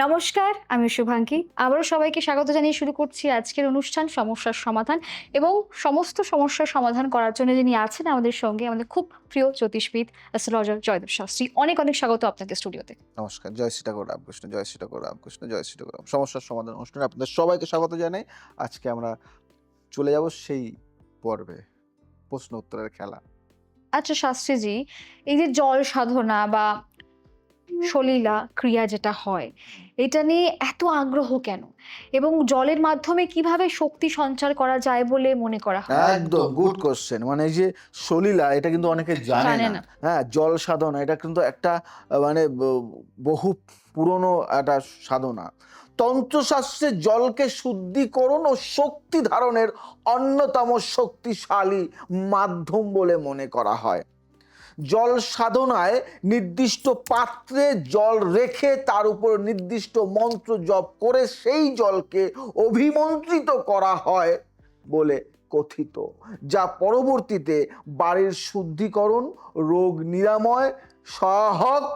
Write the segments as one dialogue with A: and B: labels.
A: নমস্কার, আমি শুভাঙ্কি। আবারও সবাইকে স্বাগত জানিয়ে শুরু করছি আজকের অনুষ্ঠান সমস্যার সমাধান এবং সমস্ত সমস্যার সমাধান করার জন্য যিনি আছেন আমাদের সঙ্গে আমাদের খুব প্রিয় জ্যোতিষবিদ অ্যাস্ট্রোলজার জয়দেব শাস্ত্রী। অনেক, অনেক স্বাগত আপনাকে স্টুডিওতে।
B: নমস্কার। জয় শ্রী ঠাকুর রামকৃষ্ণ, জয় শ্রী ঠাকুর রামকৃষ্ণ, জয় শ্রী ঠাকুর রাম। সমস্যার সমাধান অনুষ্ঠানে আপনাদের সবাইকে স্বাগত জানাই। আজকে আমরা চলে যাব সেই পর্বে, প্রশ্ন উত্তরের খেলা।
A: আচ্ছা শাস্ত্রীজি, এই যে জল সাধনা বা সলিলা ক্রিয়া যেটা হয়, এটা নিয়ে এত আগ্রহ কেন? এবং জলের মাধ্যমে কিভাবে শক্তি সঞ্চার করা যায় বলে মনে করা হয়?
B: একদম গুড কোয়েশ্চেন। মানে এই যে সলিলা এটা কিন্তু অনেকে জানে
A: জানে
B: না।
A: না।
B: হ্যাঁ, জল সাধনা এটা কিন্তু একটা মানে বহু পুরনো একটা সাধনা। তন্ত্রশাস্ত্রে জলকে শুদ্ধিকরণ ও শক্তি ধারণের অন্যতম শক্তিশালী মাধ্যম বলে মনে করা হয়। জল সাধনায় নির্দিষ্ট পাত্রে জল রেখে তার উপর নির্দিষ্ট মন্ত্র জপ করে সেই জলকে অভিমন্ত্রিত করা হয় বলে কথিত, যা পরবর্তীতে বাড়ির শুদ্ধিকরণ, রোগ নিরাময়, সহায়ক,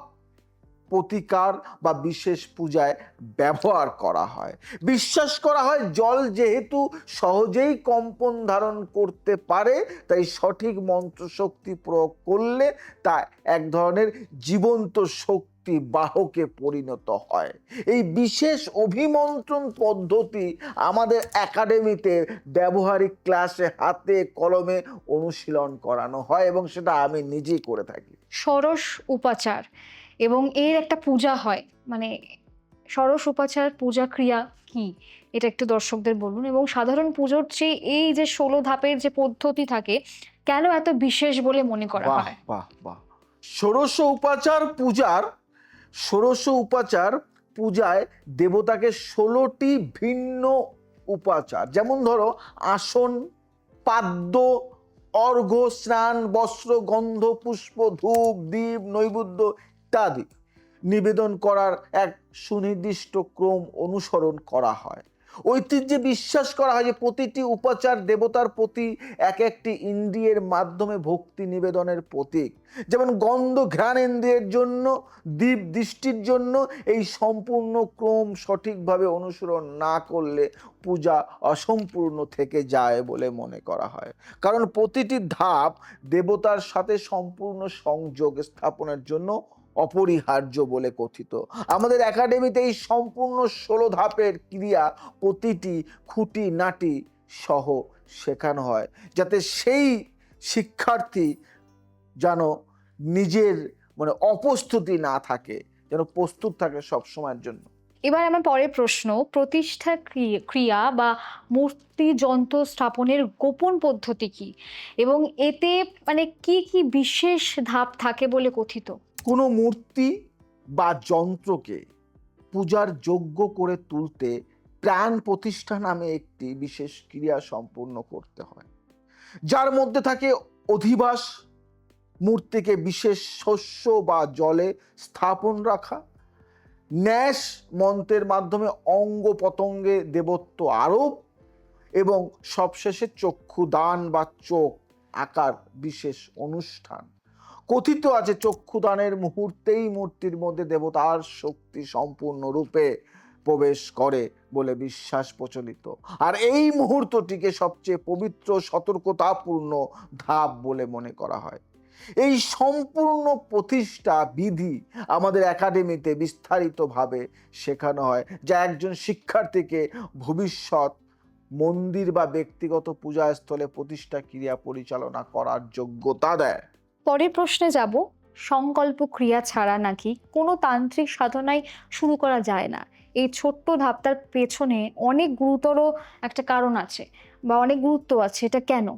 B: প্রতিকার বা বিশেষ পূজায় ব্যবহার করা হয়। বিশ্বাস করা হয় জল যেহেতু সহজেই কম্পন ধারণ করতে পারে, তাই সঠিক মন্ত্র শক্তি প্রয়োগ করলে তা এক ধরনের জীবন্ত শক্তি বাহকে পরিণত হয়। এই বিশেষ অভিমন্ত্রণ পদ্ধতি আমাদের একাডেমিতে ব্যবহারিক ক্লাসে হাতে কলমে অনুশীলন করানো হয় এবং সেটা আমি নিজেই করে থাকি।
A: ষোড়শ উপাচার এবং এর একটা পূজা হয়। মানে ষোড়শ উপাচার পূজা ক্রিয়া কি? এটা একটু দর্শকদের বলুন এবং সাধারণ পুজোর চেয়ে এই যে ১৬ ধাপের যে পদ্ধতি থাকে, কেন এত বিশেষ বলে মনে করা
B: বাহ
A: হয়?
B: বাহ বাহ! ষোড়শ উপাচার পূজার ষোড়শ উপাচার পূজায় দেবতাকে ১৬টি ভিন্ন উপাচার, যেমন ধরো আসন, পাদ্য, অর্ঘ্য, স্নান, বস্ত্র, গন্ধ, পুষ্প, ধূপ, দীপ, নৈবেদ্য ইত্যাদি নিবেদন করার এক সুনির্দিষ্ট ক্রম অনুসরণ করা হয়। ঐতিহ্যে বিশ্বাস করা হয় যে প্রতিটি উপাচার দেবতার প্রতি এক একটি ইন্দ্রিয়ের মাধ্যমে ভক্তি নিবেদনের প্রতীক। যেমন গন্ধ ঘ্রাণ ইন্দ্রিয়ের জন্য, দীপ দৃষ্টির জন্য। এই সম্পূর্ণ ক্রম সঠিকভাবে অনুসরণ না করলে পূজা অসম্পূর্ণ থেকে যায় বলে মনে করা হয়, কারণ প্রতিটি ধাপ দেবতার সাথে সম্পূর্ণ সংযোগ স্থাপনের জন্য অপরিহার্য বলে কথিত। আমাদের একাডেমিতে এই সম্পূর্ণ ১৬ ধাপের ক্রিয়া প্রতিটি খুঁটি নাটি সহ শেখানো হয়, যাতে সেই শিক্ষার্থী যেন নিজের মানে অপ্রস্তুতি না থাকে, যেন প্রস্তুত থাকে সব সময়ের জন্য।
A: এবার আমার পরের প্রশ্ন, প্রতিষ্ঠা ক্রিয়া বা মূর্তি যন্ত্র স্থাপনের গোপন পদ্ধতি কি? এবং এতে মানে কি, কি বিশেষ ধাপ থাকে বলে কথিত?
B: কোনো মূর্তি বা যন্ত্রকে পূজার যোগ্য করে তুলতে প্রাণ প্রতিষ্ঠা নামে একটি বিশেষ ক্রিয়া সম্পূর্ণ করতে হয়, যার মধ্যে থাকে অধিবাস, মূর্তিকে বিশেষ শস্য বা জলে স্থাপন রাখা, ন্যাস মন্ত্রের মাধ্যমে অঙ্গ পতঙ্গে দেবত্ব আরোপ এবং সবশেষে চক্ষুদান বা চোখ আকার বিশেষ অনুষ্ঠান। কথিত আছে চক্ষুদানের মুহূর্তেই মূর্তির মধ্যে দেবতার শক্তি সম্পূর্ণরূপে প্রবেশ করে বলে বিশ্বাস প্রচলিত। আর এই মুহূর্তটিকে সবচেয়ে পবিত্র সতর্কতাপূর্ণ ধাপ বলে মনে করা হয়। এই সম্পূর্ণ প্রতিষ্ঠা বিধি আমাদের একাডেমিতে বিস্তারিতভাবে শেখানো হয়, যা একজন শিক্ষার্থীকে ভবিষ্যৎ মন্দির বা ব্যক্তিগত পূজাস্থলে প্রতিষ্ঠা ক্রিয়া পরিচালনা করার যোগ্যতা দেয়।
A: পরের প্রশ্নে যাব, সংকল্প ক্রিয়া ছাড়া নাকি কোনো তান্ত্রিক সাধনাই শুরু করা যায় না? এই ছোট্ট ধাপটার পেছনে অনেক গুরুতর একটা কারণ আছে বা অনেক গুরুত্ব আছে। এটা কেন?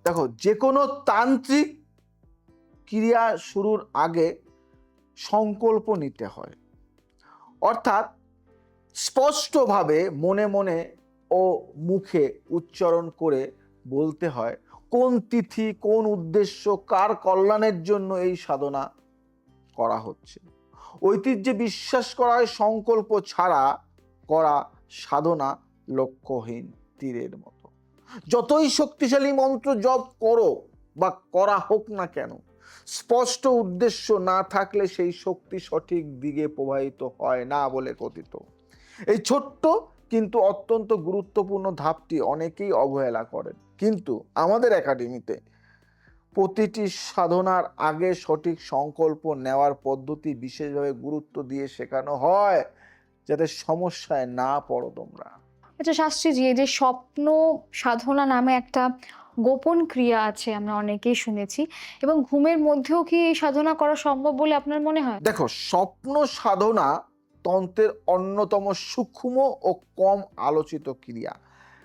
B: দেখো, যে কোনো তান্ত্রিক ক্রিয়া শুরুর আগে সংকল্প নিতে হয়, অর্থাৎ স্পষ্টভাবে মনে মনে ও মুখে উচ্চারণ করে বলতে হয় কোন তিথি, কোন উদ্দেশ্য, কার কল্যাণের জন্য এই সাধনা করা হচ্ছে। ঐতিহ্যে বিশ্বাস করা হয় সংকল্প ছাড়া করা সাধনা লক্ষ্যহীন তীরের মতো। যতই শক্তিশালী মন্ত্র জপ করো বা করা হোক না কেন, স্পষ্ট উদ্দেশ্য না থাকলে সেই শক্তি সঠিক দিকে প্রবাহিত হয় না বলে কথিত। এই ছোট্ট কিন্তু অত্যন্ত গুরুত্বপূর্ণ ধাপটি অনেকেই অবহেলা করেন, কিন্তু আমাদের একাডেমিতে প্রতিটি সাধনার আগে সঠিক সংকল্প নেওয়ার পদ্ধতি বিশেষভাবে গুরুত্ব দিয়ে শেখানো হয়, যাতে সমস্যায় না পড়ো তোমরা।
A: আচ্ছা শাস্ত্রীজি, এই যে স্বপ্ন সাধনা নামে একটা গোপন ক্রিয়া আছে, আমরা অনেকেই শুনেছি, এবং ঘুমের মধ্যেও কি এই সাধনা করা সম্ভব বলে আপনার মনে হয়?
B: দেখো, স্বপ্ন সাধনা তন্ত্রের অন্যতম সূক্ষ্ম ও কম আলোচিত ক্রিয়া।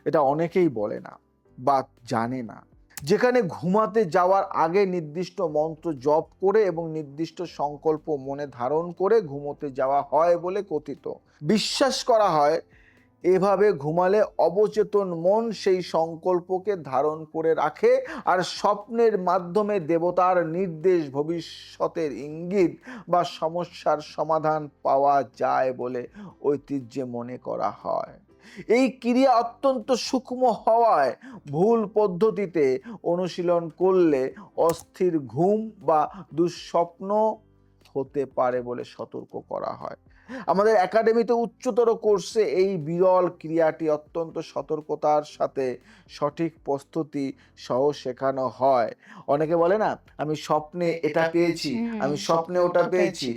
B: এটা অনেকেই বলে না বা জানে না। যেখানে ঘুমাতে যাওয়ার আগে নির্দিষ্ট মন্ত্র জপ করে এবং নির্দিষ্ট সংকল্প মনে ধারণ করে ঘুমোতে যাওয়া হয় বলে কথিত। বিশ্বাস করা হয় এভাবে ঘুমালে অবচেতন মন সেই সংকল্পকে ধারণ করে রাখে, আর স্বপ্নের মাধ্যমে দেবতার নির্দেশ, ভবিষ্যতের ইঙ্গিত বা সমস্যার সমাধান পাওয়া যায় বলে ঐতিহ্যে মনে করা হয়। এই ক্রিয়া অত্যন্ত সূক্ষ্ম হওয়ায় ভুল পদ্ধতিতে অনুশীলন করলে অস্থির ঘুম বা দুঃস্বপ্ন হতে পারে বলে সতর্ক করা হয়। আমাদের একাডেমিতে উচ্চতর কোর্সে এই বিরল ক্রিয়াটি অত্যন্ত সতর্কতার সাথে সঠিক প্রস্তুতি সহ শেখানো হয়। অনেকে বলে না, আমি স্বপ্নে এটা পেয়েছি, আমি স্বপ্নে ওটা পেয়েছি।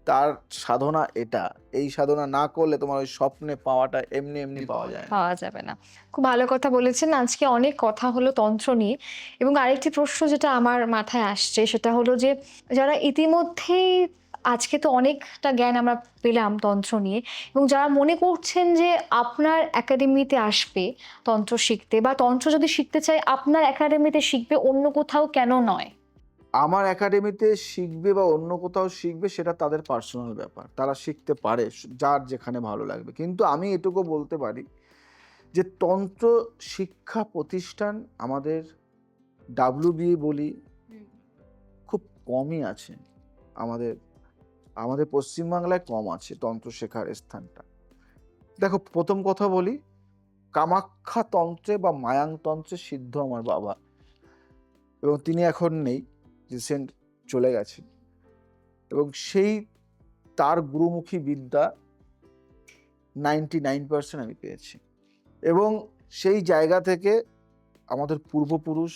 B: তার সাধনা এটা, এই সাধনা না করলে তোমার ওই স্বপ্নে পাওয়াটা এমনি এমনি পাওয়া যায় না।
A: পাওয়া যাবে না। খুব ভালো কথা বলেছেন। আজকে অনেক কথা হলো তন্ত্র নিয়ে, এবং আরেকটি প্রশ্ন যেটা আমার মাথায় আসছে সেটা হলো যে, যারা ইতিমধ্যেই আজকে তো অনেকটা জ্ঞান আমরা পেলাম তন্ত্র নিয়ে, এবং যারা মনে করছেন যে আপনার একাডেমিতে আসবে তন্ত্র শিখতে, বা তন্ত্র যদি শিখতে চায় আপনার একাডেমিতে শিখবে, অন্য কোথাও কেন নয়?
B: আমার একাডেমিতে শিখবে বা অন্য কোথাও শিখবে সেটা তাদের পার্সোনাল ব্যাপার, তারা শিখতে পারে যার যেখানে ভালো লাগবে। কিন্তু আমি এটুকু বলতে পারি যে তন্ত্র শিক্ষা প্রতিষ্ঠান আমাদের ডাব্লিউবিএ বলি খুব কমই আছে। আমাদের আমাদের পশ্চিমবাংলায় কম আছে তন্ত্র শেখার স্থানটা। দেখো, প্রথম কথা বলি, কামাখ্যা তন্ত্রে বা মায়াং তন্ত্রে সিদ্ধ আমার বাবা, এবং তিনি এখন নেই, রিসেন্ট চলে গেছেন। এবং সেই তার গুরুমুখী বিদ্যা 99% আমি পেয়েছি। এবং সেই জায়গা থেকে আমাদের পূর্বপুরুষ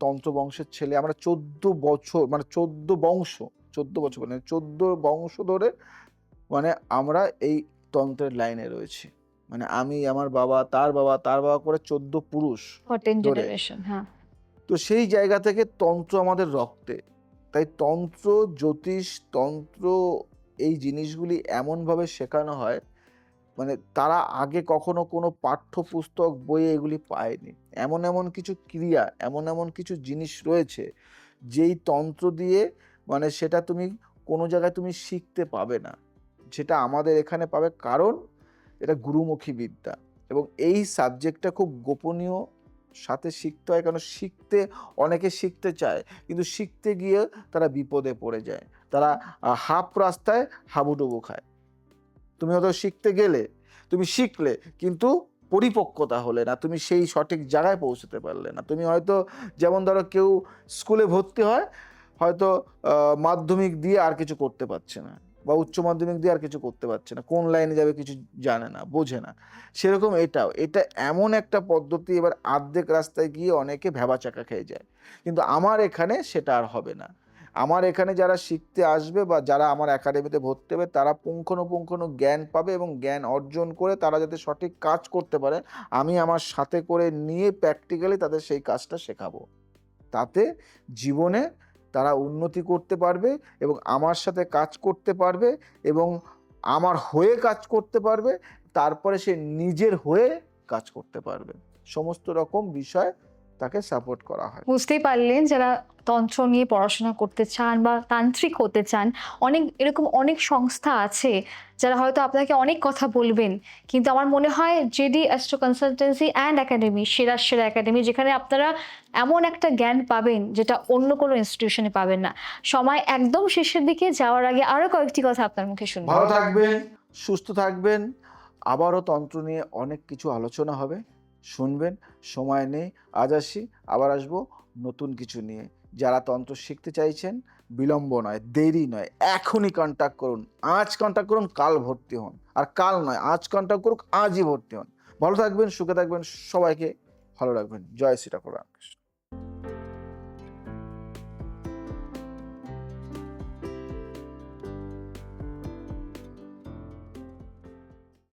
B: তন্ত্র বংশের ছেলে, আমরা 14 বছর, মানে 14 বংশ, 14 বছর মানে 14 বংশ ধরে মানে আমরা এই তন্ত্রের লাইনে রয়েছি। মানে আমি, আমার বাবা, তার বাবা, তার বাবা করে 14 পুরুষ
A: 14
B: ধরে।
A: জেনারেশন, হ্যাঁ।
B: তো সেই জায়গা থেকে তন্ত্র আমাদের রক্তে। তাই তন্ত্র, জ্যোতিষ, তন্ত্র, এই জিনিসগুলি এমনভাবে শেখানো হয়, মানে তারা আগে কখনো কোনো পাঠ্যপুস্তক বইয়ে এগুলি পায়নি। এমন এমন কিছু ক্রিয়া, এমন এমন কিছু জিনিস রয়েছে যেই তন্ত্র দিয়ে মানে সেটা তুমি কোনো জায়গায় তুমি শিখতে পাবে না, যেটা আমাদের এখানে পাবে, কারণ এটা গুরুমুখী বিদ্যা। এবং এই সাবজেক্টটা খুব গোপনীয় সাথে শিখতে হয়, কারণ অনেকে শিখতে চায়, কিন্তু শিখতে গিয়ে তারা বিপদে পড়ে যায়। তারা হাফ রাস্তায় হাবুডুবু খায়। তুমি হয়তো শিখতে গেলে, তুমি শিখলে, কিন্তু পরিপক্কতা হলে না, তুমি সেই সঠিক জায়গায় পৌঁছতে পারলে না। তুমি হয়তো, যেমন ধরো কেউ স্কুলে ভর্তি হয়, হয়তো মাধ্যমিক দিয়ে আর কিছু করতে পারছে না, বা উচ্চ মাধ্যমিক দিয়ে আর কিছু করতে পারছে না, কোন লাইনে যাবে কিছু জানে না, বোঝে না। সেরকম এটা এমন একটা পদ্ধতি, এবার আর্ধেক রাস্তায় গিয়ে অনেকে ভ্যাবাচাকা খেয়ে যায়। কিন্তু আমার এখানে সেটা আর হবে না। আমার এখানে যারা শিখতে আসবে বা যারা আমার একাডেমিতে ভর্তি হবে, তারা পুঙ্খানুপুঙ্খানু জ্ঞান পাবে, এবং জ্ঞান অর্জন করে তারা যাতে সঠিক কাজ করতে পারে, আমি আমার সাথে করে নিয়ে প্র্যাকটিক্যালি তাদের সেই কাজটা শেখাবো। তাতে জীবনে তারা উন্নতি করতে পারবে, এবং আমার সাথে কাজ করতে পারবে, এবং আমার হয়ে কাজ করতে পারবে, তারপরে সে নিজের হয়ে কাজ করতে পারবে। সমস্ত রকম বিষয় তাকে সাপোর্ট করা হয়।
A: বুঝতেই পারলেন, যারা তন্ত্র নিয়ে পড়াশোনা করতে চান বা তান্ত্রিক হতে চান, অনেক সংস্থা আছে যারা হয়তো আপনাকে অনেক কথা বলবেন, কিন্তু আমার মনে হয় JD astro consultancy and academy সেরা একাডেমি, যেখানে আপনারা এমন একটা জ্ঞান পাবেন যেটা অন্য কোনো ইনস্টিটিউশনে পাবেন না। সময় একদম শেষের দিকে যাওয়ার আগে আরো কয়েকটি কথা আপনার মুখে শুনবো।
B: ভালো থাকবেন, সুস্থ থাকবেন। আবারও তন্ত্র নিয়ে অনেক কিছু আলোচনা হবে, শুনবেন। সময় নেই, আজ আসি, আবার আসবো নতুন কিছু নিয়ে। যারা তন্ত্র শিখতে চাইছেন বিলম্ব নয়, দেরি নয়, এখনই কন্ট্যাক্ট করুন। আজ কন্ট্যাক্ট করুন, কাল ভর্তি হন। আর কাল নয়, আজ কন্ট্যাক্ট করুন, আজই ভর্তি হন। ভালো থাকবেন, সুখে থাকবেন, সবাইকে ভালো রাখবেন। জয় শ্রী ঠাকুর রামকৃষ্ণ।